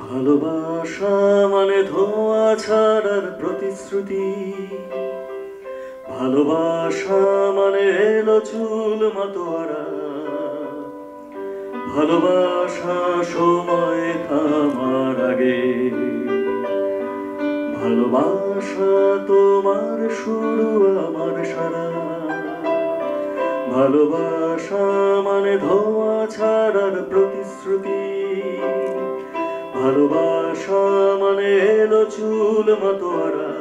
ভালোবাসা মানে ধোঁয়া ছাড়ার প্রতিশ্রুতি, ভালোবাসা মানে এলো চুল মাতোয়ারা, ভালোবাসা সময় থামার আগে, ভালোবাসা তোমার শুরু আমার সারা, ভালোবাসা মানে ধোঁয়া ছাড়ার প্রতিশ্রুতি, ভালোবাসা মানে এলো চুল মাতোয়ারা,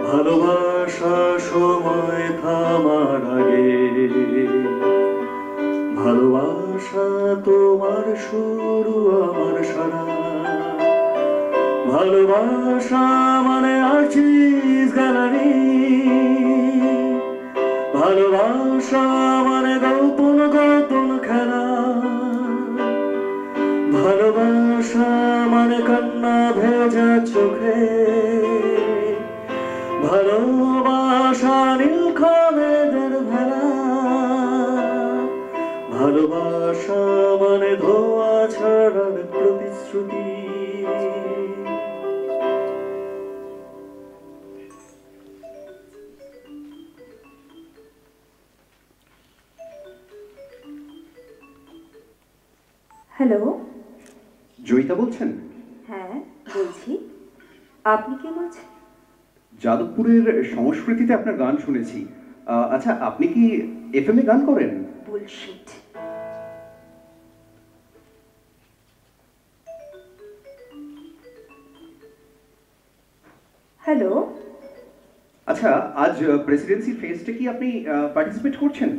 ভালোবাসা সময় থামার আগে, ভালোবাসা তোমার শুরু আমার সারা, ভালোবাসা মানে আর্টিস্ট গ্যালারি, ভালোবাসা মানে গোপন গোপন খেলা, ভালোবাসা মানে কান্না ভেজা চোখে, ভালোবাসা নীলখামেদের ভেলা, ভালোবাসা মানে ধোঁয়া ছাড়ার প্রতিশ্রুতি। হ্যালো, জয়িতা বলছেন? হ্যাঁ বলছি। আপনি কে বলছেন? যাদবপুরের সংস্কৃতিতে আপনার গান শুনেছি। আচ্ছা, আপনি কি এফএম এ গান করেন? বুলশিট। হ্যালো, আচ্ছা, আজ প্রেসিডেন্সি ফেস্টে কি আপনি পার্টিসিপেট করছেন?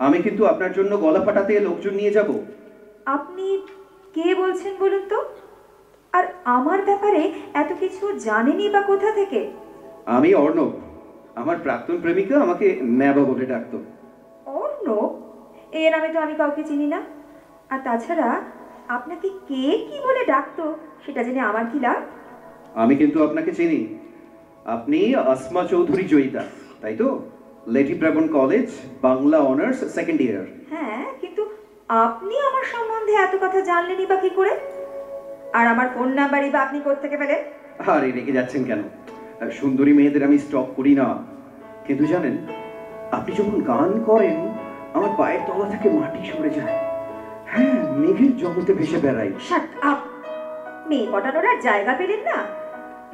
আমি কিন্তু আপনার জন্য গলা ফাটাতে লোকজন নিয়ে যাব। আপনি কে বলছেন বলুন তো? আর আমার ব্যাপারে এত কিছু জানেনই বা কোথা থেকে? আমি অর্ণব। আমার প্রাক্তন প্রেমিকা আমাকে ন্যাবা বলে ডাকতো। অর্ণব? এর নামে তো আমি কাউকে চিনি না। আর তাছাড়া আপনাকে কে কি বলে ডাকতো সেটা জেনে আমার কি লাভ? আমি কিন্তু আপনাকে চিনি। আপনি আসমা চৌধুরী জয়িতা, তাই তো? Lady Brabourne college, Bangla honours, second year. হ্যাঁ, কিন্তু আপনি আমার সম্বন্ধে এত কথা জানলেনই বা কি করে? আর আমার ফোন নাম্বারই বা আপনি কোত্থেকে পেলেন? আরে রেখে যাচ্ছেন কেন? সুন্দরী মেয়েদের আমি স্টক করি না। কিন্তু জানেন, আপনি যখন গান করেন আমার পায়ের তলা থেকে মাটি সরে যায়। হ্যাঁ, মেঘের জগতে ভেসে বেড়াই। Shut up! মেয়ে পটানোর আর জায়গা পেলেন না?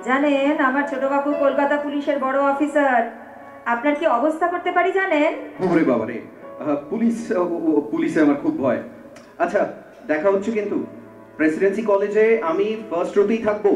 জানেন, আমার ছোট বাবু কলকাতা পুলিশের বড় অফিসার। আপনার কি অবস্থা করতে পারি জানেন? ওরে বাবারে, পুলিশে আমার খুব ভয়। আচ্ছা, দেখা হচ্ছে কিন্তু প্রেসিডেন্সি কলেজে। আমি ফার্স্ট রোতেই থাকবো।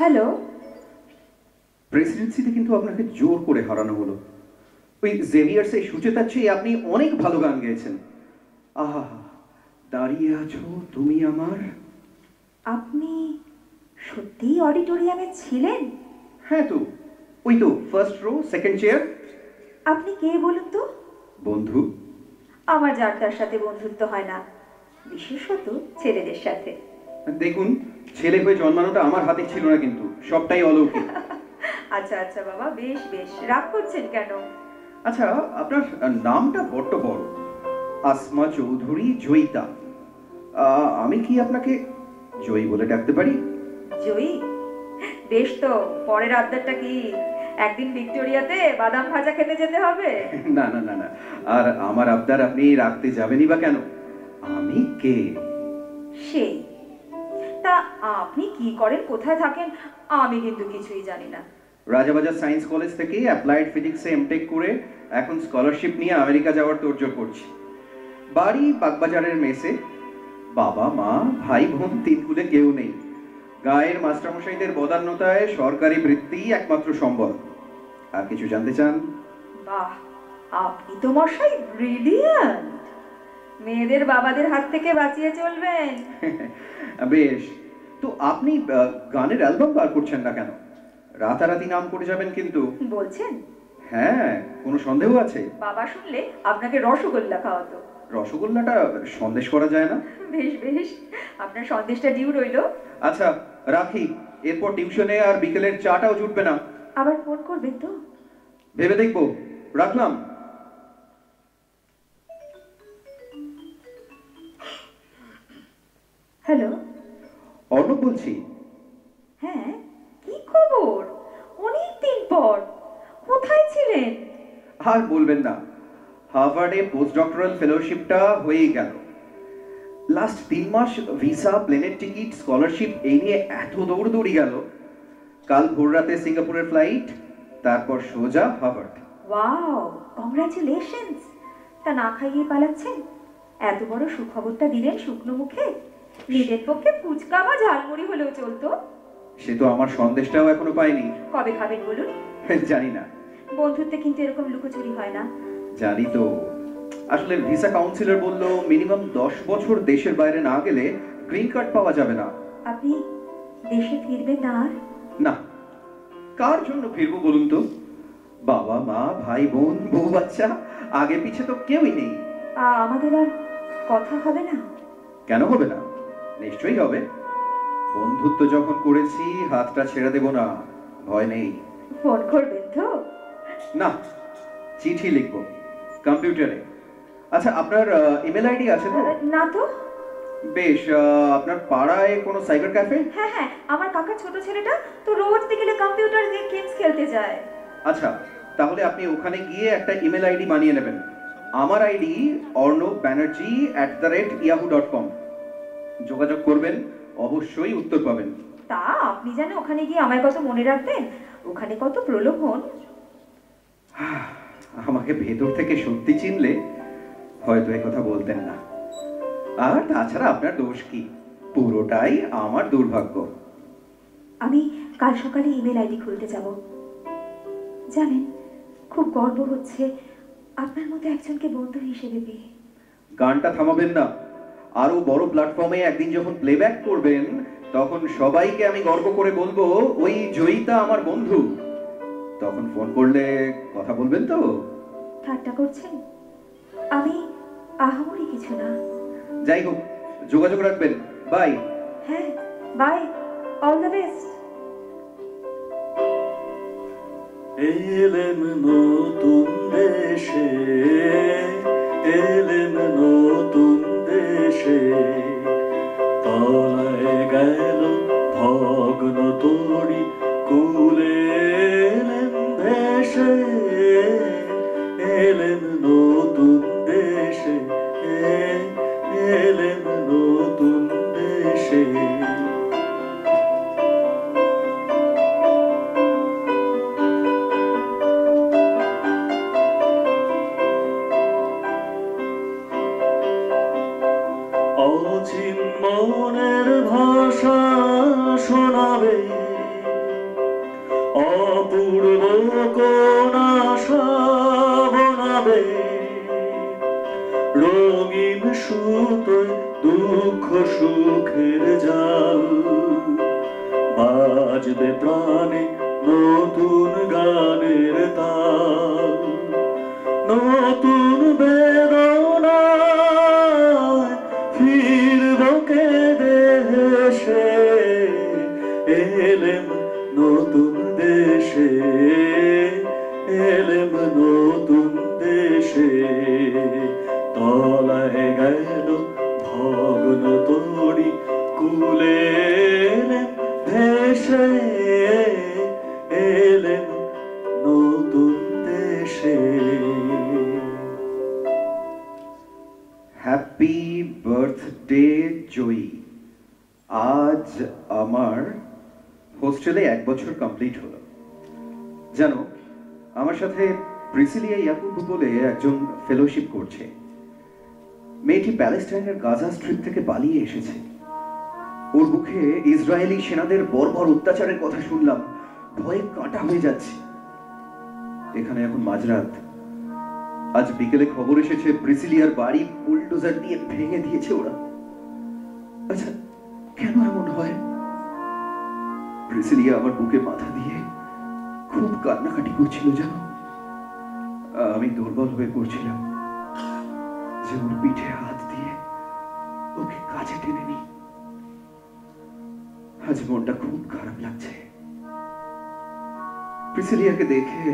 হ্যালো, প্রেসিডেন্সিতে কিন্তু আপনাকে জোর করে হারানো হলো। ওই জেভিয়ার্স এই সুচেতার চেয়ে আপনি অনেক ভালো গান গেয়েছেন। আহা, দাঁড়িয়ে আছো তুমি আমার। আপনি সত্যিই অডিটোরিয়ামে ছিলেন? হ্যাঁ তো, ওই তো ফার্স্ট রো সেকেন্ড চেয়ার। আপনি কে বলুন তো? বন্ধু। আমার যার তার সাথে বন্ধুত্ব হয় না, বিশেষত ছেলেদের সাথে। দেখুন, ছেলে হয়ে জন্মানোটা আমার হাতে ছিল না, কিন্তু সবটাই অলৌকিক। আচ্ছা আচ্ছা বাবা, বেশ বেশ, রাগ করছেন কেন? আচ্ছা, আপনার নামটা বড্ড বড়, আসমা চৌধুরী জয়িতা। আমি কি আপনাকে জয়ী বলে ডাকতে পারি? জয়ী? বেশ তো, পরের আবদারটা কি? একদিন ভিক্টোরিয়াতে বাদাম ভাজা খেতে যেতে হবে। না না না না, আর আমার আবদার আপনি রাখতে যাবেনই বা কেন? আমি কে? সেই, তা আপনি কি করেন, কোথায় থাকেন? আমি কিন্তু কিছুই জানি না। রাজাবাজার সায়েন্স কলেজ থেকে অ্যাপ্লাইড ফিজিক্সে এমটেক করে এখন স্কলারশিপ নিয়ে আমেরিকা যাওয়ার তোড়জোড় করছি। বাড়ি বাগবাজারের মেসে। বাবা মা ভাই বোন তিন কুলে কেউ নেই। গায়ের মাস্টারমশাইদের বদান্যতায় সরকারি বৃত্তি একমাত্র সম্বল। আর কিছু জানতে চান? বাহ, আপনি তো মশাই ব্রিলিয়ান্ট। মেয়েদের বাবাদের হাত থেকে বাঁচিয়ে চলবেন। বেশ, তো আপনি গানের অ্যালবাম বার করছেন না কেন? রাতারাতি নাম করে যাবেন কিন্তু। বলছেন? হ্যাঁ, কোনো সন্দেহ আছে? বাবা শুনলে আপনাকে রসগোল্লা খাওয়াতো। রসগোল্লাটা সন্দেশ করা যায় না। বেশ বেশ, আপনার সন্দেশটা ডিউ রইলো। আচ্ছা, রাখি। এরপর টিউশনে আর বিকেলের চাটাও জুটবে না। আবার ফোন করবেন তো? ভেবে দেখবো। রাখলাম। হ্যালো। অর্ণব বলছি। হ্যাঁ, কি খবর? অনেক দিন পর। কোথায় ছিলেন? আর বলবেন না, হার্ভার্ডে পোস্ট ডক্টরাল ফেলোশিপটা হয়েই গেল। লাস্ট 3 মাস ভিসা, প্লেনের টিকিট, স্কলারশিপ এই নিয়ে এত দৌড়দৌড়ি গেল। কাল ভোর রাতে সিঙ্গাপুরের ফ্লাইট, তারপর সোজা হার্ভার্ড। Wow, congratulations. তা না খাইয়ে পালাচ্ছেন? এত বড় সুখবরটা দিলেন শুকনো মুখে। নিজের পক্ষে ফুচকা বা ঝালমুড়ি হলেও চলতো। সে তো আমার সন্দেশটাও এখনো পাইনি। কবে খাবেন বলুন? জানি না। বন্ধুত্বে কিন্তু এরকম লুকোচুরি হয় না। জানি তো। আসলে ভিসা কাউন্সিলর বলল মিনিমাম 10 বছর দেশের বাইরে না গেলে গ্রিন কার্ড পাওয়া যাবে না। আপনি দেশে ফিরবেন না আর? না। কার জন্য ফিরবো বলুন তো? বাবা মা ভাই বোন বউ বাচ্চা, আগে পিছে তো কেউই নেই। আমাদের আর কথা হবে না? কেন হবে না? নিশ্চয়ই হবে। বন্ধুত্ব যখন করেছি হাতটা ছেড়ে দেব না, ভয় নেই। ফোন করবেন তো? না, চিঠি লিখবো কম্পিউটারে। আচ্ছা, আপনার ইমেল আইডি আছে তো? না তো। বেশ, আপনার পাড়ায় কোনো সাইবার ক্যাফে? হ্যাঁ হ্যাঁ, আমার কাকার ছোট ছেলেটা তো রোজ বিকেলে কম্পিউটার দিয়ে গেমস খেলতে যায়। আচ্ছা, তাহলে আপনি ওখানে গিয়ে একটা ইমেল আইডি বানিয়ে নেবেন। আমার আইডি ornobbanerjee@yahoo.com। যোগাযোগ করবেন, অবশ্যই উত্তর পাবেন। তা আপনি জানেন ওখানে গিয়ে আমায় কত মনে রাখবেন? ওখানে কত প্রলোভন। আমাকে ভেতর থেকে সত্যি চিনলে হয়তো এই কথা বলতেন না। আর তাছাড়া আপনার দোষ কি? পুরোটাই আমার দুর্ভাগ্য। আমি কাল সকালে ইমেল আইডি খুলতে যাব। জানেন, খুব গর্ব হচ্ছে আপনার মতো একজনকে বন্ধু হিসেবে পেয়ে। গানটা থামাবেন না। আরো বড় প্ল্যাটফর্মে একদিন যখন প্লেব্যাক করবেন, তখন সবাইকে আমি গর্ব করে বলবো ওই জয়িতা আমার বন্ধু। তখন ফোন করলে কথা বলবেন তো? ঠাট্টা করছেন? আমি আহামরি কিছু না। যাই হোক, যোগাযোগ রাখবেন। বাই। হ্যাঁ, বাই, অল দ্য বেস্ট। এলেম নতুন দেশে, এলেম নতুন দেশে, তলায় গেল ভগ্ন তরি কুলে এলেম ভেসে, এলেম নতুন দেশে, এলেম নতুন দেশে। অচিন মনের ভাষা শোনাবে, অপূর্ব কোন আশা বনাবে, রঙিন সুতোয় দুঃখ সুখের জাল, বাজবে প্রাণে নতুন গানের তাল, নতুন বেদনায় ফিরব কেঁদে হেসে, এলেম নতুন দেশে, এলেম নতুন দেশে। তলায় গেল ভগ্ন তরি কুলে, এলেম ভেসে, এলেম নতুন দেশে। হ্যাপি বার্থডে জয়ী। আজ আমার হোস্টেলে 1 বছর কমপ্লিট হলো। জানো, আমার সাথে প্রিসিলিয়া ইয়াকুবু বলে একজন ফেলোশিপ করছে। মেয়েটি প্যালেস্টাইনের গাজা স্ট্রিপ থেকে পালিয়ে এসেছে। ওর মুখে ইসরায়েলি সেনাদের বর্বর অত্যাচারের কথা শুনলাম, ভয়ে কাঁটা হয়ে যাচ্ছে। এখানে এখন মাঝরাত। আজ বিকেলে খবর এসেছে প্রিসিলিয়ার বাড়ি বুলডোজার দিয়ে ভেঙে দিয়েছে ওরা। আচ্ছা, কেন এমন হয়? প্রিসিলিয়া আমার বুকে মাথা দিয়ে খুব কান্নাকাটি করছিল জানো। আমি দুর্বল হয়ে পড়ছিলাম যে ওর পিঠে হাত দিয়ে ওকে কাছে টেনে নি। আজ মনটা খুব খারাপ লাগছে। প্রিসিলিয়াকে দেখে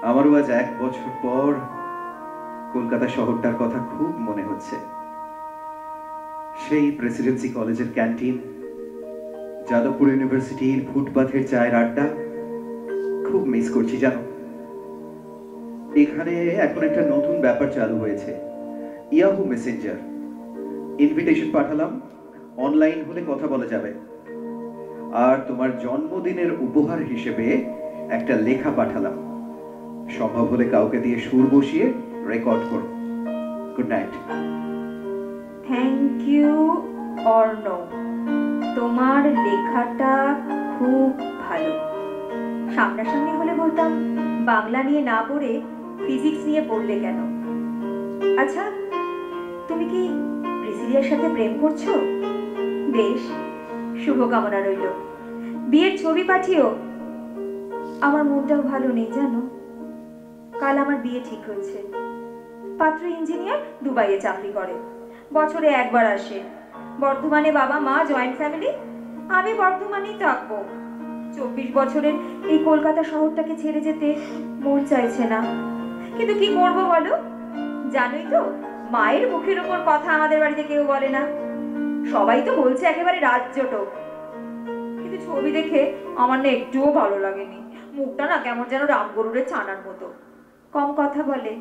আমারও আজ 1 বছর পর কলকাতা শহরটার কথা খুব মনে হচ্ছে। সেই প্রেসিডেন্সি কলেজের ক্যান্টিন, যাদবপুর ইউনিভার্সিটির ফুটপাথের চায়ের আড্ডা খুব মিস করছি জানো। এখানে এখন একটা নতুন ব্যাপার চালু হয়েছে, ইয়াহু মেসেঞ্জার। ইনভিটেশন পাঠালাম, অনলাইন হলে কথা বলা যাবে। আর তোমার জন্মদিনের উপহার হিসেবে একটা লেখা পাঠালাম, সম্ভব হলে কাউকে দিয়ে সুর বসিয়ে রেকর্ড করো। Good night. Thank you Arnab, তোমার লেখাটা খুব ভালো। সামনাসামনি হলে বলতাম বাংলা নিয়ে না পড়ে ফিজিক্স নিয়ে পড়লে কেন। আচ্ছা, তুমি কি প্রিসিলিয়ার সাথে প্রেম করছো? বেশ, শুভকামনা রইল। বিয়ের ছবি পাঠিও। আমার মনটাও ভালো নেই জানো। কাল আমার বিয়ে ঠিক হয়েছে। পাত্র ইঞ্জিনিয়ার, দুবাইয়ে চাকরি করে, বছরে 1 বার আসে। বর্ধমানে বাবা মা, জয়েন্ট ফ্যামিলি। আমি বর্ধমানেই থাকবো। 24 বছরের এই কলকাতা শহরটাকে ছেড়ে যেতে মন চাইছে না, কিন্তু কি করবো বলো? জানোই তো, মায়ের মুখের উপর কথা আমাদের বাড়িতে কেউ বলে না। সবাই তো বলছে একেবারে রাজ্যটো, কিন্তু ছবি দেখে আমার না একটুও ভালো লাগেনি। মুখটা না কেমন যেন রামগরুরের ছানার মতো। কম কথা বলে,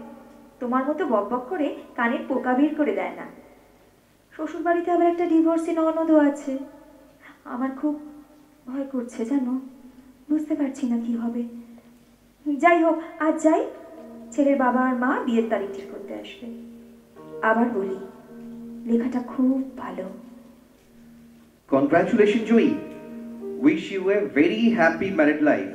তোমার মতো বকবক করে কানের পোকা বের করে দেয় না। শ্বশুর বাড়িতে আবার একটা ডিভোর্সি ননদও আছে। আমার খুব ভয় করছে জানো, বুঝতে পারছি না কি হবে। যাই হোক, আজ যাই, ছেলের বাবা আর মা বিয়ের তারিখ ঠিক করতে আসবে। আবার বলি, লেখাটা খুব ভালো। Congratulations, Joey. Wish you a very happy married life.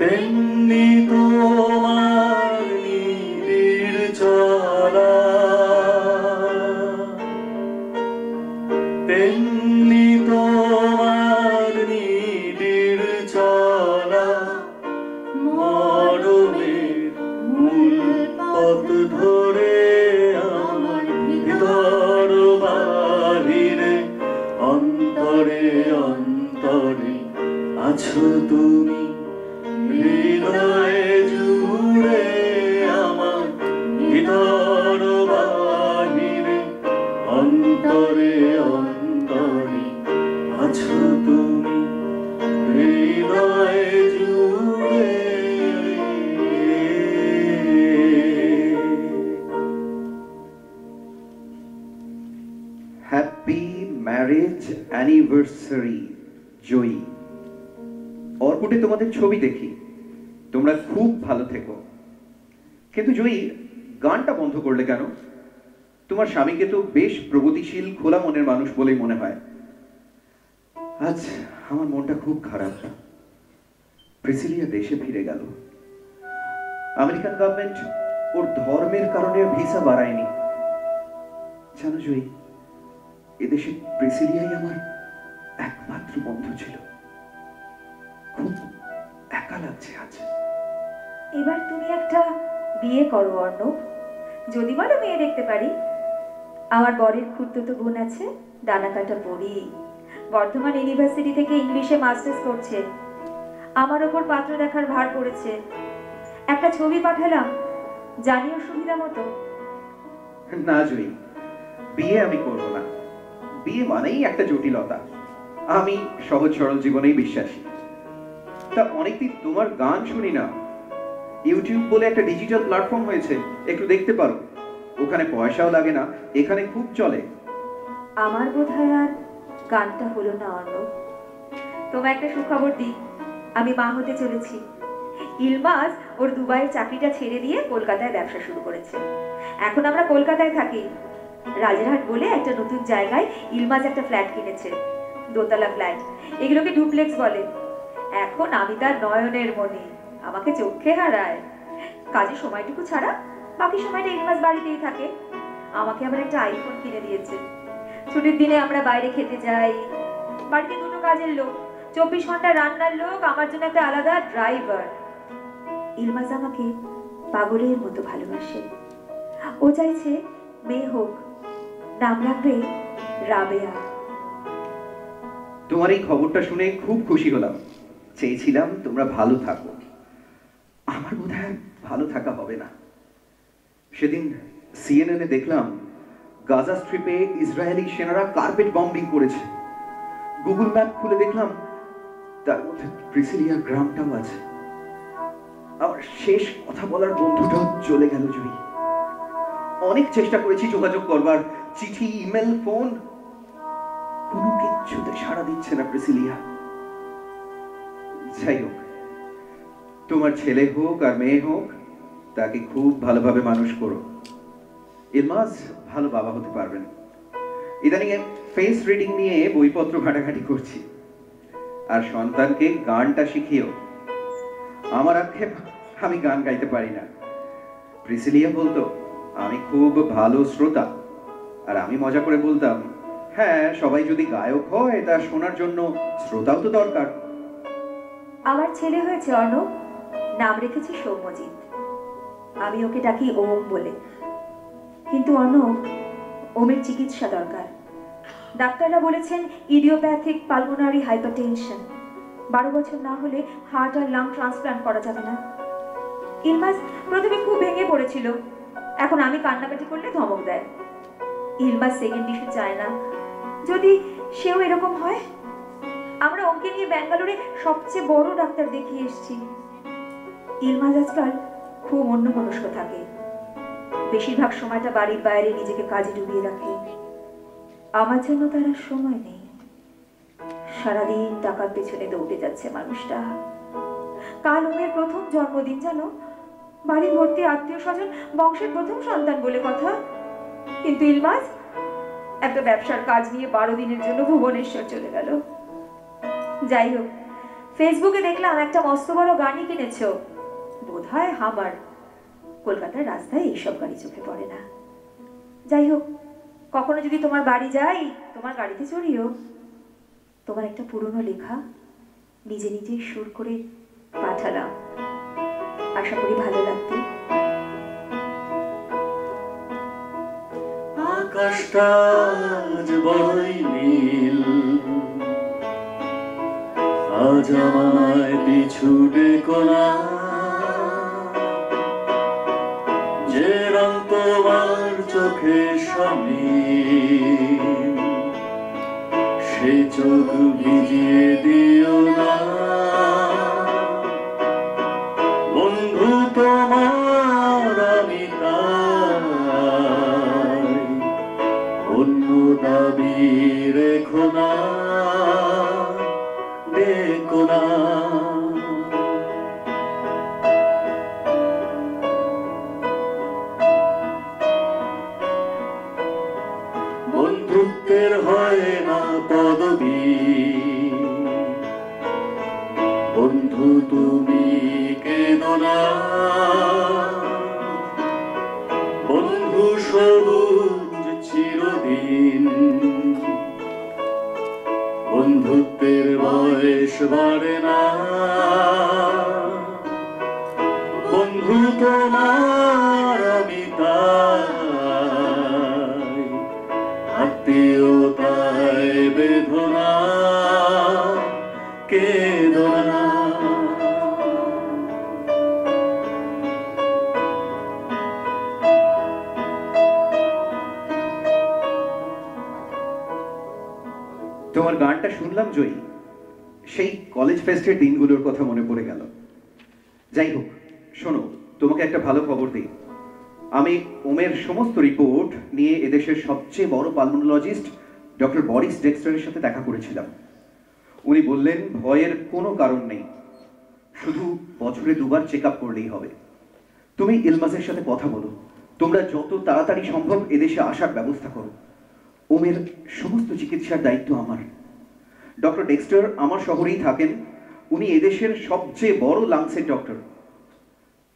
তেমনি তোমার নিবিড় চলা, তেমনি তোমার নিবিড় চলা, মরমের মূল পথ ধরে আমার ভিতর বাহিরে, অন্তরে অন্তরে আছো তুমি, হৃদয়ে জুড়ে আমার, ভিতর বাহিরে, অন্তরে অন্তরে আছো তুমি, হৃদয়ে জুড়ে। অ্যানিভার্সারি জয়ী। অর্কুটে তোমাদের ছবি দেখি, তোমরা খুব ভালো থেকো। কিন্তু জয়ী, গানটা বন্ধ করলে কেন? তোমার স্বামীকে তো বেশ প্রগতিশীল খোলা মনের মানুষ বলেই মনে হয়। আজ আমার মনটা খুব খারাপ। প্রিসিলিয়া দেশে ফিরে গেল। আমেরিকান গভর্নমেন্ট ওর ধর্মের কারণে ভিসা বাড়ায়নি। জানো জয়ী, এদেশে প্রিসিলিয়াই আমার একমাত্র বন্ধু ছিল। খুব একা লাগছে আজ। এবার তুমি একটা বিয়ে করো অর্ণব, যদি বলো মেয়ে দেখতে পারি। আমার বরের খুড়তুতো বোন আছে, ডানাকাটা পড়ি, বর্ধমান ইউনিভার্সিটি থেকে ইংলিশে মাস্টার্স করছে। আমার ওপর পাত্র দেখার ভার পড়েছে। একটা ছবি পাঠালাম, জানিও সুবিধা মতো। না জয়ী, বিয়ে আমি করব না। বিয়ে মানেই একটা জটিলতা। আমি সহজ সরল জীবনেই বিশ্বাসী। তা অনেকদিন তোমার গান শুনি না। ইউটিউব বলে একটা ডিজিটাল প্ল্যাটফর্ম হয়েছে, একটু দেখতে পারো। ওখানে পয়সাও লাগে না, এখানে খুব চলে। আমার বোধহয় আর গানটা হলো না অর্ণব। তোমার একটা সুখবর দিই, আমি মা হতে চলেছি। ইলমাস ওর দুবাইয়ের চাকরিটা ছেড়ে দিয়ে কলকাতায় ব্যবসা শুরু করেছে। এখন আমরা কলকাতায় থাকি। রাজারহাট বলে একটা নতুন জায়গায় ইলমাস একটা ফ্ল্যাট কিনেছে, দোতলা ফ্ল্যাট। এগুলোকে ডুপ্লেক্স বলে। এখন আমি তার নয়নের মণি, আমাকে চোখে হারায়। কাজে সময়টুকু ছাড়া বাকি সময়টা ইলমাস বাড়িতেই থাকে। আমাকে আবার একটা আইফোন কিনে দিয়েছে। ছুটির দিনে আমরা বাইরে খেতে যাই। বাড়িতে দুটো কাজের লোক, 24 ঘন্টা রান্নার লোক, আমার জন্য একটা আলাদা ড্রাইভার। ইলমাস আমাকে পাগলের মতো ভালোবাসে। ও চাইছে মেয়ে হোক, নাম রাখবে রাবেয়া। তোমার এই খবরটা শুনে খুব খুশি হলাম। চেয়েছিলাম তোমরা ভালো থাকো। আমার বোধহয় ভালো থাকা হবে না। সেদিন সিএনএন এ দেখলাম গাজা স্ট্রিপে ইসরায়েলি সেনারা কার্পেট বম্বিং করেছে। গুগল ম্যাপ খুলে দেখলাম তার মধ্যে প্রিসিলিয়ার গ্রামটাও আছে। আমার শেষ কথা বলার বন্ধুটাও চলে গেল জয়ী। অনেক চেষ্টা করেছি যোগাযোগ করবার, চিঠি, ইমেল, ফোন, কোনো কিছুতে সাড়া দিচ্ছে না প্রিসিলিয়া। যাই হোক, তোমার ছেলে হোক আর মেয়ে হোক, তাকে খুব ভালোভাবে মানুষ করো। ইলমাস ভালো বাবা হতে পারবেন। ইদানিং ফেস রিডিং নিয়ে বইপত্র ঘাটাঘাটি করছি। আর সন্তানকে গানটা শিখিও। আমার আক্ষেপ, আমি গান গাইতে পারি না। প্রিসিলিয়া বলতো আমি খুব ভালো শ্রোতা, আর আমি মজা করে বলতাম, হ্যাঁ, সবাই যদি গায়ক হয় তা শোনার জন্য শ্রোতাও তো দরকার। আমার ছেলে হয়েছে অর্ণব, নাম রেখেছি সৌম্যজিৎ। আমি ওকে ডাকি ওম বলে। কিন্তু অর্ণব, ওমের চিকিৎসা দরকার। ডাক্তাররা বলেছেন ইডিওপ্যাথিক পালমোনারি হাইপারটেনশন। 12 বছর না হলে হার্ট আর লাং ট্রান্সপ্লান্ট করা যাবে না। ইলমাস প্রথমে খুব ভেঙে পড়েছিল, এখন আমি কান্নাকাটি করলে ধমক দেয়। ইলমাস সেকেন্ড ইস্যু চায় না, যদি সেও এরকম হয়। আমরা ওকে নিয়ে ব্যাঙ্গালোরে সবচেয়ে বড় ডাক্তার দেখিয়ে এসেছি। ইলমাস আজকাল খুব অন্যমনস্ক থাকে। বেশিরভাগ সময়টা বাড়ির বাইরে নিজেকে কাজে ডুবিয়ে রাখে। আমার জন্য তার আর সময় নেই। সারাদিন টাকার পেছনে দৌড়ে যাচ্ছে মানুষটা। কাল ওমের প্রথম জন্মদিন, জানো, বাড়ি ভর্তি আত্মীয় স্বজন, বংশের প্রথম সন্তান বলে কথা। কিন্তু ইলমাস একটা ব্যবসার কাজ নিয়ে 12 দিনের জন্য ভুবনেশ্বর চলে গেল। যাই হোক, ফেসবুকে দেখলাম একটা মস্ত বড় গাড়ি কিনেছো, বোধহয় হামার। কলকাতার রাস্তায় এইসব গাড়ি চোখে পড়ে না। যাই হোক, কখনো যদি তোমার বাড়ি যাই, তোমার গাড়িতে চড়িও। তোমার একটা পুরনো লেখা নিজে নিজেই সুর করে পাঠালাম, আশা করি ভালো লাগবে। আকাশটা আজ বড়ই নীল, আজ আমায় পিছু ডেকো না। যে রং তোমার চোখের সামনে, সে চোখ ভিজিয়ে দিও না। বন্ধু তোমার আমি তাই, অন্য দাবি রেখো না। বন্ধু তুমি কেঁদো না, বন্ধু সবুজ চিরদিন, বন্ধুত্বের বয়স বাড়ে না, বন্ধু তোমার আমি তাই, আত্মীয়তায় বেদনা কেঁদো না। তোমার গানটা শুনলাম জয়ী, সেই কলেজ ফেস্টের দিনগুলোর কথা মনে পড়ে গেল। যাই হোক, শোনো, তোমাকে একটা ভালো খবর দিই। আমি ওমের সমস্ত রিপোর্ট নিয়ে এদেশের সবচেয়ে বড় পালমোনোলজিস্ট ডক্টর বরিস ডেক্সটারের সাথে দেখা করেছিলাম। উনি বললেন ভয়ের কোনো কারণ নেই, শুধু বছরে 2 বার চেক আপ করলেই হবে। তুমি ইলমাসের সাথে কথা বলো, তোমরা যত তাড়াতাড়ি সম্ভব এদেশে আসার ব্যবস্থা করো। ওমের সমস্ত চিকিৎসার দায়িত্ব আমার। ডক্টর ডেক্সটার আমার শহরেই থাকেন, উনি এদেশের সবচেয়ে বড় লাংসের ডক্টর।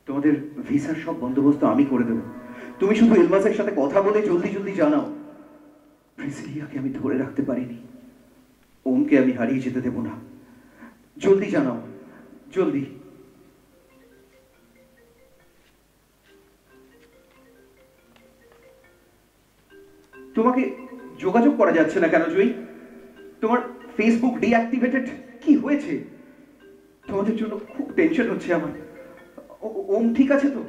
তোমাদের ভিসার সব বন্দোবস্ত আমি করে দেব, তুমি শুধু ইলমাসের সাথে কথা বলে জলদি জলদি জানাও। প্রিসিলিয়াকে আমি ধরে রাখতে পারিনি, ওমকে আমি হারিয়ে যেতে দেব না। জলদি জানাও, জলদি। তোমাকে যোগাযোগ করা যাচ্ছে না কেন জয়ী? তোমার ফেসবুক ডিঅ্যাক্টিভেটেড, কি হয়েছে? তোমাদের জন্য খুব টেনশন হচ্ছে আমার। ওম ঠিক আছে তো?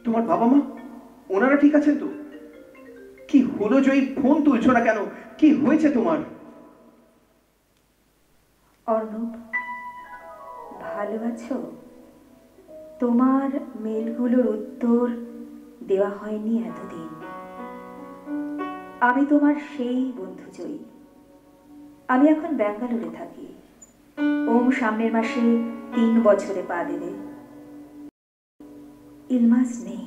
তোমার বাবা মা ওনারা ঠিক আছেন তো? কি হলো জয়ী, ফোন তুলছো না কেন? কি হয়েছে তোমার? অর্ণব, ভালো আছো? তোমার মেলগুলোর উত্তর দেওয়া হয়নি এতদিন। আমি তোমার সেই বন্ধু জয়ী। আমি এখন ব্যাঙ্গালোরে থাকি। ওম সামনের মাসে 3 বছরে পা দেবে। ইলমাস নেই।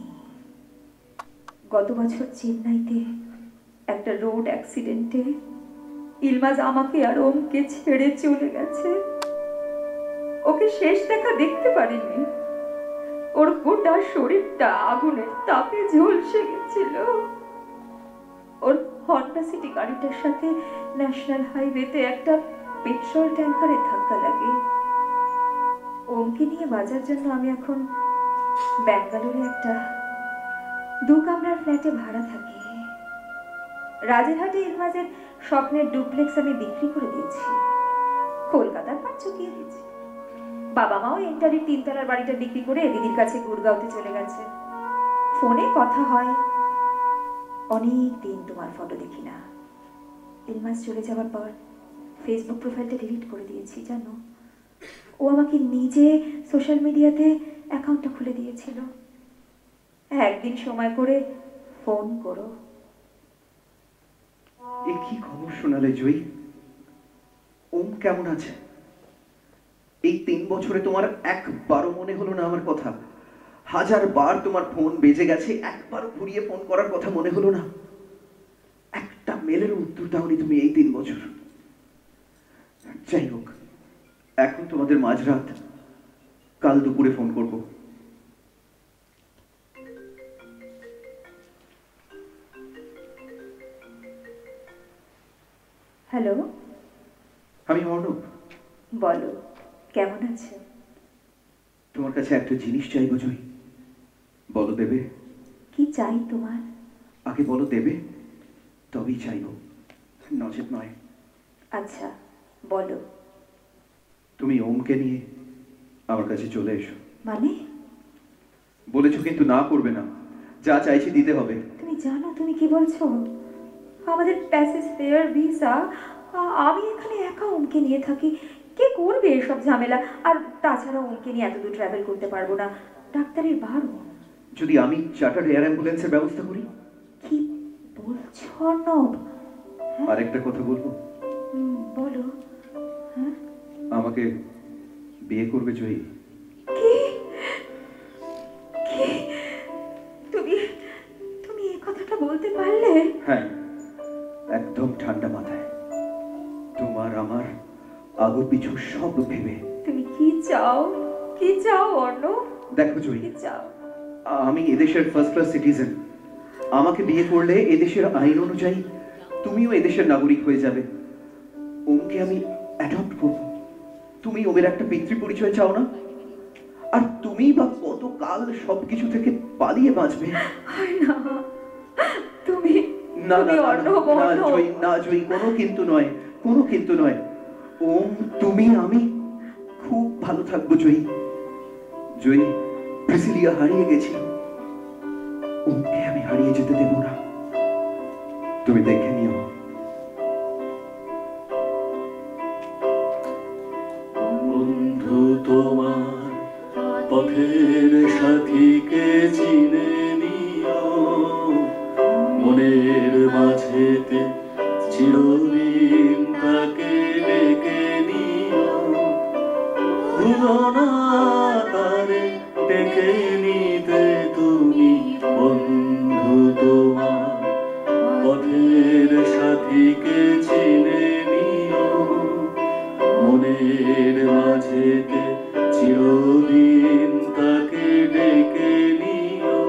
গত বছর চেন্নাইতে একটা রোড অ্যাক্সিডেন্টে ইলমাস আমাকে আর ওমকে ছেড়ে চলে গেছে। ওকে শেষ দেখা দেখতে পারিনি। ওর গোটা শরীরটা আগুনের তাপে ঝলসে গেছিল। ওর হন্ডা সিটি গাড়িটার সাথে ন্যাশনাল হাইওয়েতে একটা পেট্রোল ট্যাঙ্কারে ধাক্কা লাগে। ওমকে নিয়ে বাজার জন্য আমি এখন ব্যাঙ্গালোরে একটা 2 কামরার ফ্ল্যাটে ভাড়া থাকি। রাজেরহাটে ইলমাসের স্বপ্নের ডুপ্লেক্স আমি বিক্রি করে দিয়েছি, কলকাতার পাট চুকিয়ে দিয়েছি। বাবা মাও এন্টারির 3 তলার বাড়িটা বিক্রি করে দিদির কাছে গুড়গাঁওতে চলে গেছে। ফোনে কথা হয়, অনেক দিন তোমার ফটো দেখি না। ইলমাস চলে যাওয়ার পর ফেসবুক প্রোফাইলটা ডিলিট করে দিয়েছি জানো। ও আমাকে নিজে সোশ্যাল মিডিয়াতে অ্যাকাউন্টটা খুলে দিয়েছিল। একদিন সময় করে ফোন করো। এ কি খবর শোনালে জয়ী? ওম কেমন আছে? এই 3 বছরে তোমার একবারও মনে হলো না আমার কথা? 1000 বার তোমার ফোন বেজে গেছে, একবারও ঘুরিয়ে ফোন করার কথা মনে হলো না? একটা মেলের উত্তর দাওনি তুমি এই 3 বছর। যাই হোক, এখন তোমাদের মাঝরাত, কাল দুপুরে ফোন করব। হ্যালো, আমি অর্ণব। বলো কেমন আছো? তোমার কাছে একটা জিনিস চাইবো জয়ী, বলো দেবে? কি চাই তোমার? আগে বলো দেবে, তবেই চাইবো, নচেত নয়। আচ্ছা বলো। তুমি ওমকে নিয়ে আমার কাছে চলে এসো। মানে? বলেছো কিন্তু না করবে না, যা চাইছি দিতে হবে। তুমি জানো তুমি কি বলছো? আমাদের প্যাসেজ ফেয়ার ভিসা, আমি এখানে একা ওমকে নিয়ে থাকি। কে করবে এসব ঝামেলা? আর তাছাড়া ওমকে নিয়ে এত দূর ট্রাভেল করতে পারবো না, ডাক্তারের বারণ। যদি আমি চার্টার্ড এয়ার অ্যাম্বুলেন্সের ব্যবস্থা করি? কি বলছো অর্ণব? আরেকটা কথা বলবো? বলো। হ্যাঁ, আমাকে বিয়ে করবে জয়ী? কি কি তুমি তুমি এই কথাটা বলতে পারলে? হ্যাঁ, একদম ঠান্ডা মাথায়, তোমার আমার আগু পিছু সব ভেবে। তুমি কি চাও, কি চাও অর্ণব, দেখো জয়ী, কি চাও? আমি এদেশের ফার্স্ট ক্লাস সিটিজেন। আমাকে বিয়ে করলে এদেশের আইন অনুযায়ী তুমিও এদেশের নাগরিক হয়ে যাবে। ওমকে আমি অ্যাডপ্ট করব। তুমি ওমের একটা পিতৃ পরিচয় চাও না? আর তুমি বা কতকাল সবকিছু থেকে পালিয়ে বাঁচবে? হয় না, তুমি না না তুমি না, অর্ণব, না অর্ণব। জয়ী, না জয়ী, কোনো কিন্তু নয়, কোনো কিন্তু নয়। ওম, তুমি আমি খুব ভালো থাকবো জয়ী। জয়ী, প্রিসিলিয়া হারিয়ে গেছি, ওমকে আমি হারিয়ে যেতে দেব না। তুমি দেখে নিও। বন্ধু তোমার পথের সাথীকে চিনে নিও, মনের মাঝেতে চিরদিন তাকে ডেকে নিও। ভুলো না তারে ডেকে নিতে তুমি, বন্ধু তোমার পথের সাথীকে চিনে নিও, মনের মাঝেতে চিরদিন তাকে ডেকে নিও।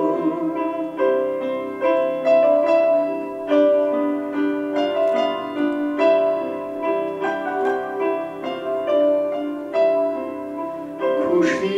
খুশি